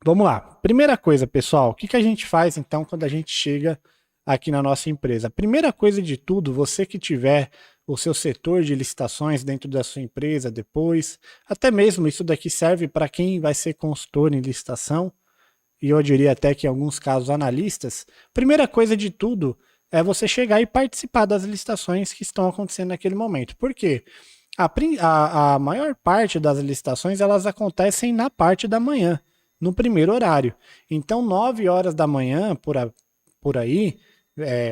Vamos lá. Primeira coisa, pessoal, o que que a gente faz então quando a gente chega aqui na nossa empresa? Primeira coisa de tudo, você que tiver o seu setor de licitações dentro da sua empresa depois, até mesmo isso daqui serve para quem vai ser consultor em licitação, e eu diria até que em alguns casos analistas. Primeira coisa de tudo é você chegar e participar das licitações que estão acontecendo naquele momento. Por quê? A maior parte das licitações elas acontecem na parte da manhã, no primeiro horário. Então, 9 horas da manhã, por aí,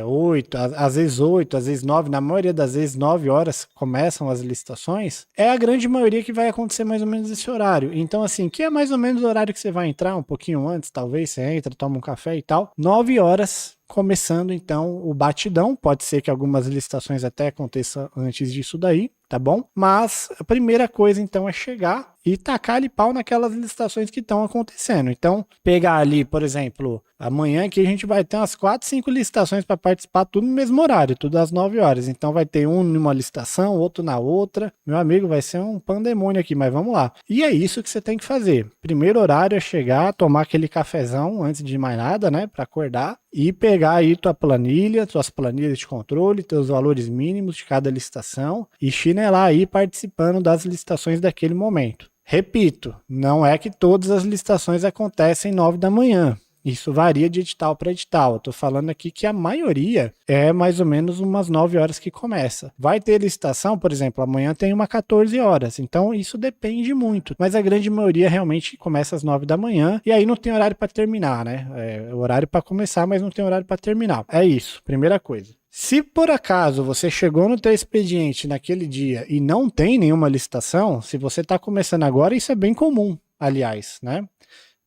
8, às vezes 8, às vezes 9, na maioria das vezes 9 horas começam as licitações, é a grande maioria que vai acontecer mais ou menos esse horário. Então, assim, que é mais ou menos o horário que você vai entrar, um pouquinho antes, talvez você entra, toma um café e tal. 9 horas começando então o batidão, pode ser que algumas licitações até aconteçam antes disso daí, tá bom? Mas a primeira coisa então é chegar e tacar ali pau naquelas licitações que estão acontecendo. Então, pegar ali, por exemplo, amanhã que a gente vai ter umas 4, 5 licitações para participar, tudo no mesmo horário, tudo às 9 horas. Então vai ter um numa licitação, outro na outra. Meu amigo, vai ser um pandemônio aqui, mas vamos lá. E é isso que você tem que fazer. Primeiro horário é chegar, tomar aquele cafezão antes de mais nada, né, para acordar e pegar aí tua planilha, tuas planilhas de controle, teus valores mínimos de cada licitação e chinelar aí participando das licitações daquele momento. Repito, não é que todas as licitações acontecem 9 da manhã. Isso varia de edital para edital. Eu estou falando aqui que a maioria é mais ou menos umas 9 horas que começa. Vai ter licitação, por exemplo, amanhã tem uma 14 horas. Então isso depende muito. Mas a grande maioria realmente começa às 9 da manhã. E aí não tem horário para terminar, né? É horário para começar, mas não tem horário para terminar. É isso, primeira coisa. Se por acaso você chegou no teu expediente naquele dia e não tem nenhuma licitação, se você está começando agora, isso é bem comum, aliás, né?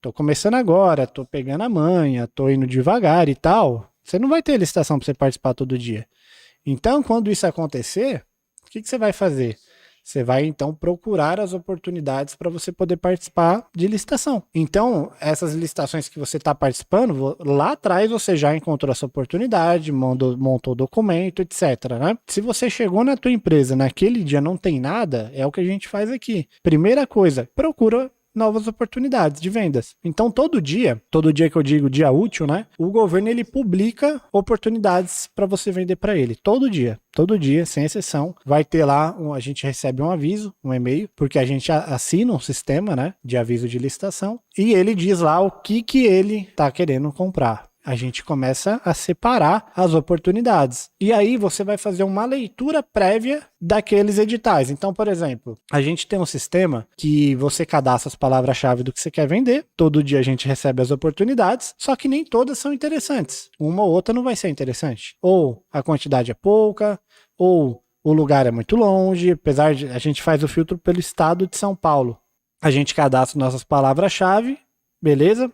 Tô começando agora, tô pegando a manha, tô indo devagar e tal. Você não vai ter licitação para você participar todo dia. Então, quando isso acontecer, o que você vai fazer? Você vai então procurar as oportunidades para você poder participar de licitação. Então, essas licitações que você está participando, lá atrás você já encontrou essa oportunidade, montou documento, etc. Né? Se você chegou na tua empresa naquele dia não tem nada, é o que a gente faz aqui. Primeira coisa, procura novas oportunidades de vendas. Então, todo dia que eu digo dia útil, né? O governo ele publica oportunidades para você vender para ele. Todo dia, sem exceção, vai ter lá, a gente recebe um aviso, um e-mail, porque a gente assina um sistema, né, de aviso de licitação, e ele diz lá o que ele está querendo comprar. A gente começa a separar as oportunidades. E aí você vai fazer uma leitura prévia daqueles editais. Então, por exemplo, a gente tem um sistema que você cadastra as palavras-chave do que você quer vender. Todo dia a gente recebe as oportunidades, só que nem todas são interessantes. Uma ou outra não vai ser interessante. Ou a quantidade é pouca, ou o lugar é muito longe, apesar de a gente faz o filtro pelo estado de São Paulo. A gente cadastra nossas palavras-chave, beleza?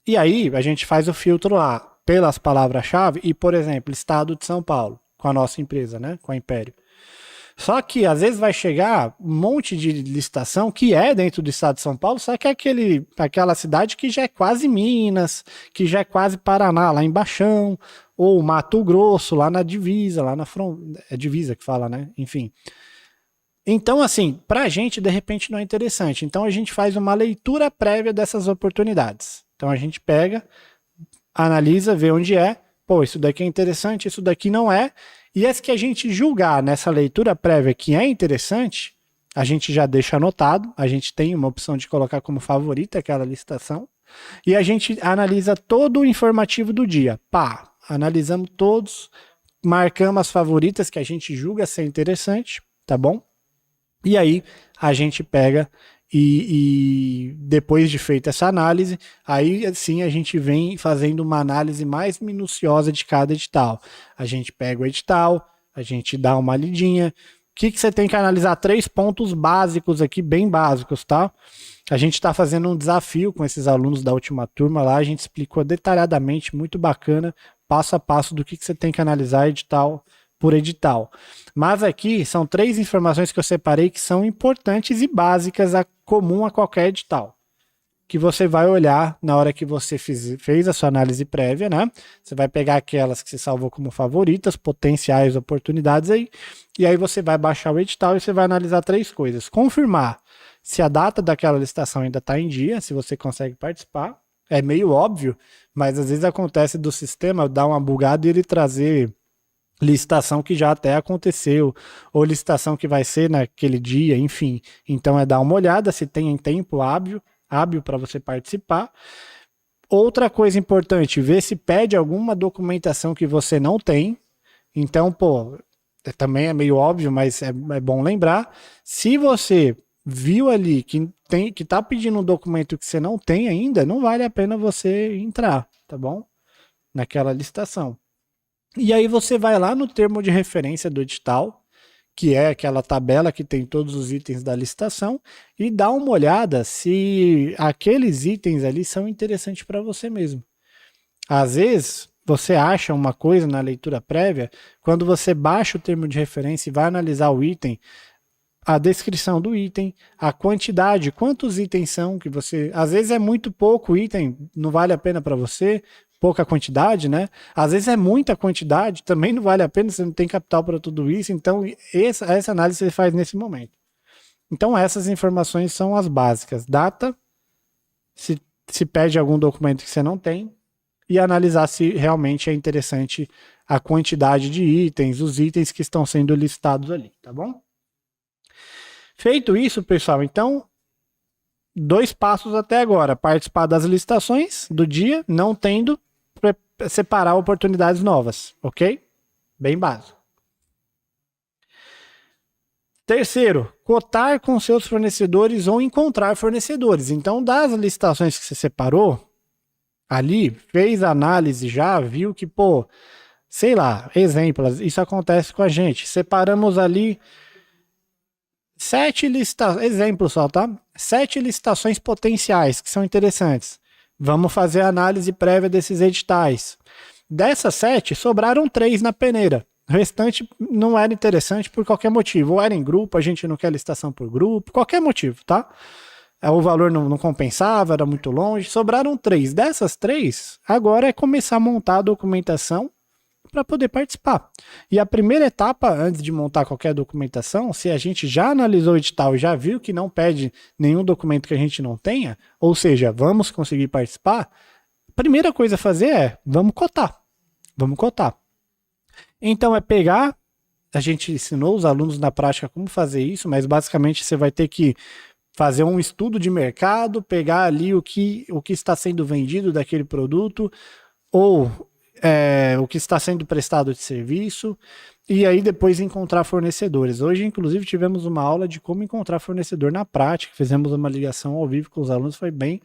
E aí a gente faz o filtro lá pelas palavras-chave e, por exemplo, estado de São Paulo, com a nossa empresa, né? Com a Império. Só que às vezes vai chegar um monte de licitação que é dentro do estado de São Paulo, só que é aquela cidade que já é quase Minas, que já é quase Paraná, lá em Baixão, ou Mato Grosso, lá na divisa, lá na fronteira. É divisa que fala, né? Enfim. Então, assim, para a gente, de repente, não é interessante. Então, a gente faz uma leitura prévia dessas oportunidades. Então, a gente pega, analisa, vê onde é. Pô, isso daqui é interessante, isso daqui não é. E as que a gente julgar nessa leitura prévia que é interessante, a gente já deixa anotado. A gente tem uma opção de colocar como favorita aquela licitação. E a gente analisa todo o informativo do dia. Pá, analisamos todos, marcamos as favoritas que a gente julga ser interessante, tá bom? E aí a gente pega e depois de feita essa análise, aí sim a gente vem fazendo uma análise mais minuciosa de cada edital. A gente pega o edital, a gente dá uma lidinha. O que você tem que analisar? 3 pontos básicos aqui, bem básicos, tá? A gente está fazendo um desafio com esses alunos da última turma lá, a gente explicou detalhadamente, muito bacana, passo a passo do que você tem que analisar edital por edital. Mas aqui são 3 informações que eu separei que são importantes e básicas, comum a qualquer edital, que você vai olhar na hora que você fez a sua análise prévia, né? Você vai pegar aquelas que você salvou como favoritas, potenciais oportunidades aí, e aí você vai baixar o edital e você vai analisar 3 coisas. Confirmar se a data daquela licitação ainda está em dia, se você consegue participar. É meio óbvio, mas às vezes acontece do sistema dar uma bugada e ele trazer licitação que já até aconteceu, ou licitação que vai ser naquele dia, enfim. Então é dar uma olhada se tem em tempo hábil para você participar. Outra coisa importante, ver se pede alguma documentação que você não tem. Então, pô, também é meio óbvio, mas é bom lembrar. Se você viu ali que tá pedindo um documento que você não tem ainda, não vale a pena você entrar, tá bom? Naquela licitação. E aí você vai lá no termo de referência do edital, que é aquela tabela que tem todos os itens da licitação, e dá uma olhada se aqueles itens ali são interessantes para você mesmo. Às vezes, você acha uma coisa na leitura prévia, quando você baixa o termo de referência e vai analisar o item, a descrição do item, a quantidade, quantos itens são que você... Às vezes é muito pouco item, não vale a pena para você, pouca quantidade, né? Às vezes é muita quantidade, também não vale a pena, você não tem capital para tudo isso, então essa análise você faz nesse momento. Então essas informações são as básicas. Data, se pede algum documento que você não tem, e analisar se realmente é interessante a quantidade de itens, os itens que estão sendo listados ali, tá bom? Feito isso, pessoal, então, 2 passos até agora. Participar das licitações do dia, não tendo, separar oportunidades novas, ok? Bem básico. Terceiro, cotar com seus fornecedores ou encontrar fornecedores. Então, das licitações que você separou, ali, fez a análise já, viu que, pô, sei lá, exemplos, isso acontece com a gente. Separamos ali 7 licitações, exemplo só, tá? 7 licitações potenciais que são interessantes. Vamos fazer a análise prévia desses editais. Dessas 7, sobraram 3 na peneira. O restante não era interessante por qualquer motivo. Ou era em grupo, a gente não quer licitação por grupo, qualquer motivo, tá? O valor não compensava, era muito longe. Sobraram 3. Dessas 3, agora é começar a montar a documentação para poder participar. E a primeira etapa, antes de montar qualquer documentação, se a gente já analisou o edital e já viu que não pede nenhum documento que a gente não tenha, ou seja, vamos conseguir participar, a primeira coisa a fazer é, vamos cotar. Vamos cotar. Então é pegar, a gente ensinou os alunos na prática como fazer isso, mas basicamente você vai ter que fazer um estudo de mercado, pegar ali o que está sendo vendido daquele produto, ou o que está sendo prestado de serviço, e aí depois encontrar fornecedores. Hoje, inclusive, tivemos uma aula de como encontrar fornecedor na prática, fizemos uma ligação ao vivo com os alunos, foi bem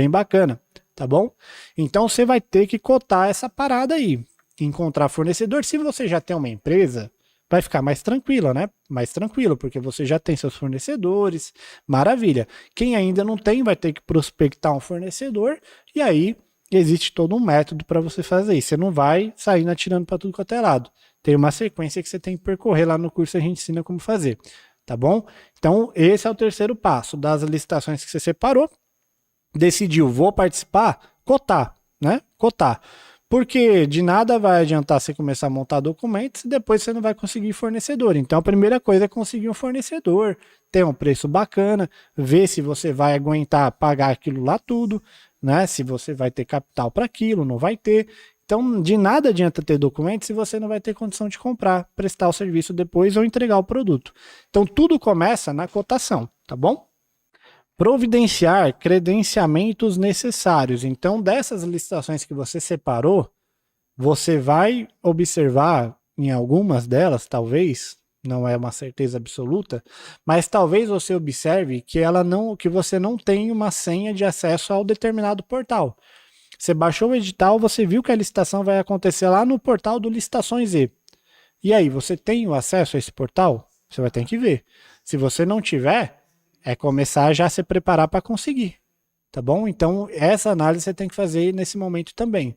bacana, tá bom? Então você vai ter que cotar essa parada aí, encontrar fornecedor. Se você já tem uma empresa, vai ficar mais tranquila, né? Mais tranquilo, porque você já tem seus fornecedores, maravilha. Quem ainda não tem, vai ter que prospectar um fornecedor, e aí existe todo um método para você fazer isso. Você não vai saindo atirando para tudo quanto é lado. Tem uma sequência que você tem que percorrer lá no curso, a gente ensina como fazer, tá bom? Então, esse é o terceiro passo das licitações que você separou. Decidiu, vou participar, cotar, né? Cotar. Porque de nada vai adiantar você começar a montar documentos e depois você não vai conseguir fornecedor. Então a primeira coisa é conseguir um fornecedor, ter um preço bacana, ver se você vai aguentar pagar aquilo lá tudo, né? Se você vai ter capital para aquilo, não vai ter. Então de nada adianta ter documento se você não vai ter condição de comprar, prestar o serviço depois ou entregar o produto. Então tudo começa na cotação, tá bom? Providenciar credenciamentos necessários. Então, dessas licitações que você separou, você vai observar em algumas delas, talvez, não é uma certeza absoluta, mas talvez você observe que você não tem uma senha de acesso ao determinado portal. Você baixou o edital, você viu que a licitação vai acontecer lá no portal do Licitações E. E aí, você tem o acesso a esse portal? Você vai ter que ver. Se você não tiver, é começar a já se preparar para conseguir, tá bom? Então, essa análise você tem que fazer nesse momento também.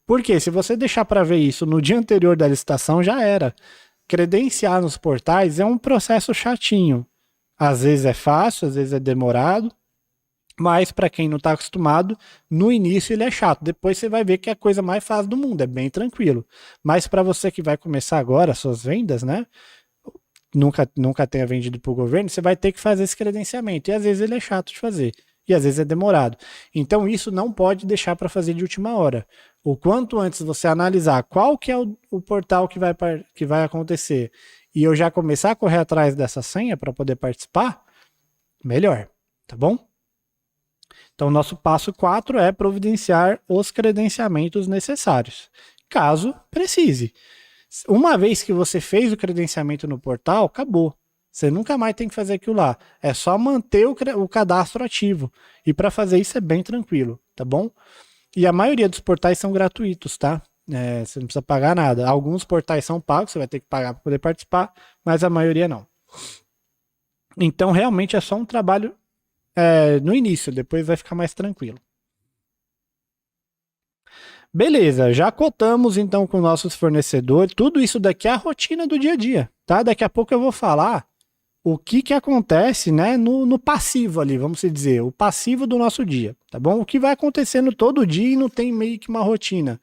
Porque se você deixar para ver isso no dia anterior da licitação, já era. Credenciar nos portais é um processo chatinho. Às vezes é fácil, às vezes é demorado, mas para quem não está acostumado, no início ele é chato. Depois você vai ver que é a coisa mais fácil do mundo, é bem tranquilo. Mas para você que vai começar agora as suas vendas, né? Nunca tenha vendido para o governo, você vai ter que fazer esse credenciamento. E às vezes ele é chato de fazer. e às vezes é demorado. Então isso não pode deixar para fazer de última hora. O quanto antes você analisar qual que é o portal que vai acontecer e eu já começar a correr atrás dessa senha para poder participar, melhor, tá bom? Então, nosso passo 4 é providenciar os credenciamentos necessários, caso precise. Uma vez que você fez o credenciamento no portal, acabou. Você nunca mais tem que fazer aquilo lá. É só manter o cadastro ativo. E para fazer isso é bem tranquilo, tá bom? E a maioria dos portais são gratuitos, tá? Você não precisa pagar nada. Alguns portais são pagos, você vai ter que pagar para poder participar, mas a maioria não. Então, realmente é só um trabalho no início, depois vai ficar mais tranquilo. Beleza, já cotamos então com nossos fornecedores. Tudo isso daqui é a rotina do dia a dia, tá? Daqui a pouco eu vou falar o que acontece, né, no passivo ali, vamos dizer, o passivo do nosso dia, tá bom? O que vai acontecendo todo dia e não tem meio que uma rotina.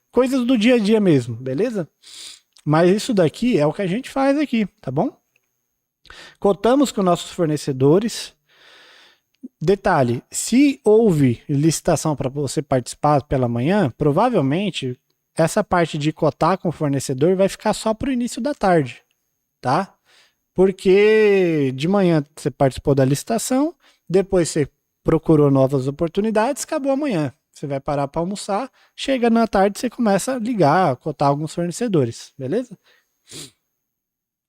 Coisas do dia a dia mesmo, beleza? Mas isso daqui é o que a gente faz aqui, tá bom? Cotamos com nossos fornecedores. Detalhe, se houve licitação para você participar pela manhã, provavelmente essa parte de cotar com o fornecedor vai ficar só para o início da tarde, tá? Porque de manhã você participou da licitação, depois você procurou novas oportunidades, acabou amanhã. Você vai parar para almoçar, chega na tarde você começa a ligar, cotar alguns fornecedores, beleza?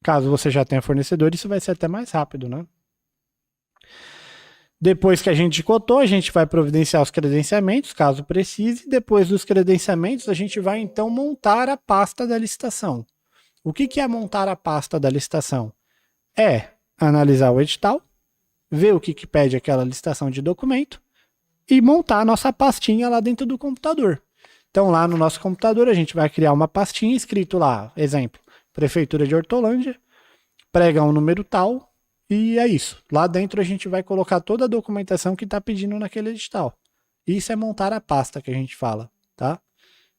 Caso você já tenha fornecedor, isso vai ser até mais rápido, né? Depois que a gente cotou, a gente vai providenciar os credenciamentos, caso precise. Depois dos credenciamentos, a gente vai então montar a pasta da licitação. O que é montar a pasta da licitação? É analisar o edital, ver o que pede aquela licitação de documento e montar a nossa pastinha lá dentro do computador. Então lá no nosso computador a gente vai criar uma pastinha escrito lá, exemplo, Prefeitura de Hortolândia, pregão número tal, e é isso. Lá dentro a gente vai colocar toda a documentação que está pedindo naquele edital. Isso é montar a pasta que a gente fala, tá?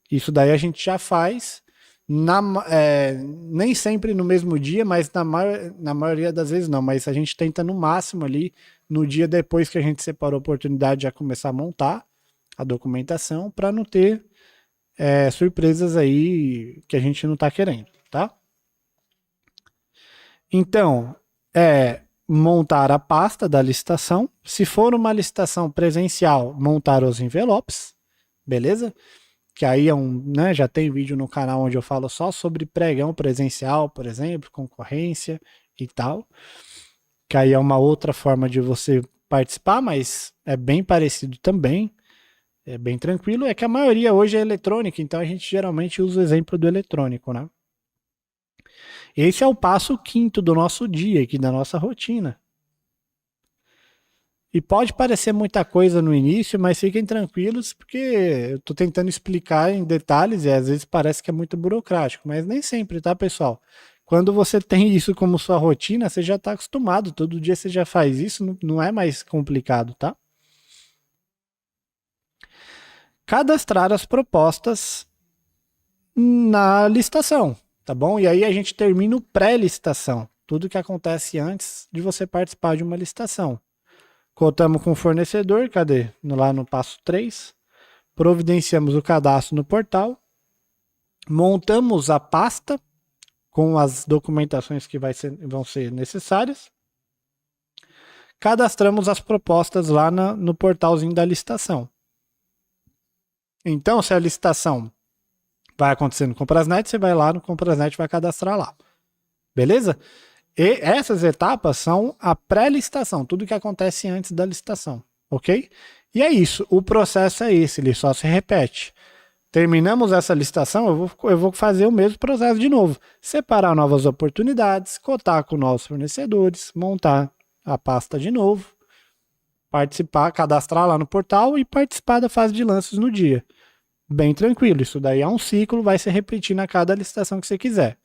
Isso daí a gente já faz, nem sempre no mesmo dia, mas na maioria das vezes não. Mas a gente tenta no máximo ali, no dia depois que a gente separou a oportunidade, já começar a montar a documentação para não ter surpresas aí que a gente não está querendo, tá? Então, montar a pasta da licitação. Se for uma licitação presencial, montar os envelopes, beleza? Que aí já tem vídeo no canal onde eu falo só sobre pregão presencial, por exemplo, concorrência e tal. Que aí é uma outra forma de você participar, mas é bem parecido também. É bem tranquilo. É que a maioria hoje é eletrônica, então a gente geralmente usa o exemplo do eletrônico, né? Esse é o passo 5º do nosso dia aqui, da nossa rotina. E pode parecer muita coisa no início, mas fiquem tranquilos, porque eu estou tentando explicar em detalhes e às vezes parece que é muito burocrático, mas nem sempre, tá, pessoal? Quando você tem isso como sua rotina, você já está acostumado, todo dia você já faz isso, não é mais complicado, tá? Cadastrar as propostas na licitação. Tá bom? E aí a gente termina o pré-licitação, tudo que acontece antes de você participar de uma licitação. Cotamos com o fornecedor, cadê? Lá no passo 3. Providenciamos o cadastro no portal. Montamos a pasta com as documentações que vão ser necessárias. Cadastramos as propostas lá no portalzinho da licitação. Então, se a licitação vai acontecer no Comprasnet, você vai lá no Comprasnet e vai cadastrar lá. Beleza? E essas etapas são a pré-licitação, tudo que acontece antes da licitação, ok? E é isso, o processo é esse, ele só se repete. Terminamos essa licitação, eu vou fazer o mesmo processo de novo. Separar novas oportunidades, cotar com novos fornecedores, montar a pasta de novo, participar, cadastrar lá no portal e participar da fase de lances no dia. Bem tranquilo, isso daí é um ciclo, vai se repetindo a cada licitação que você quiser.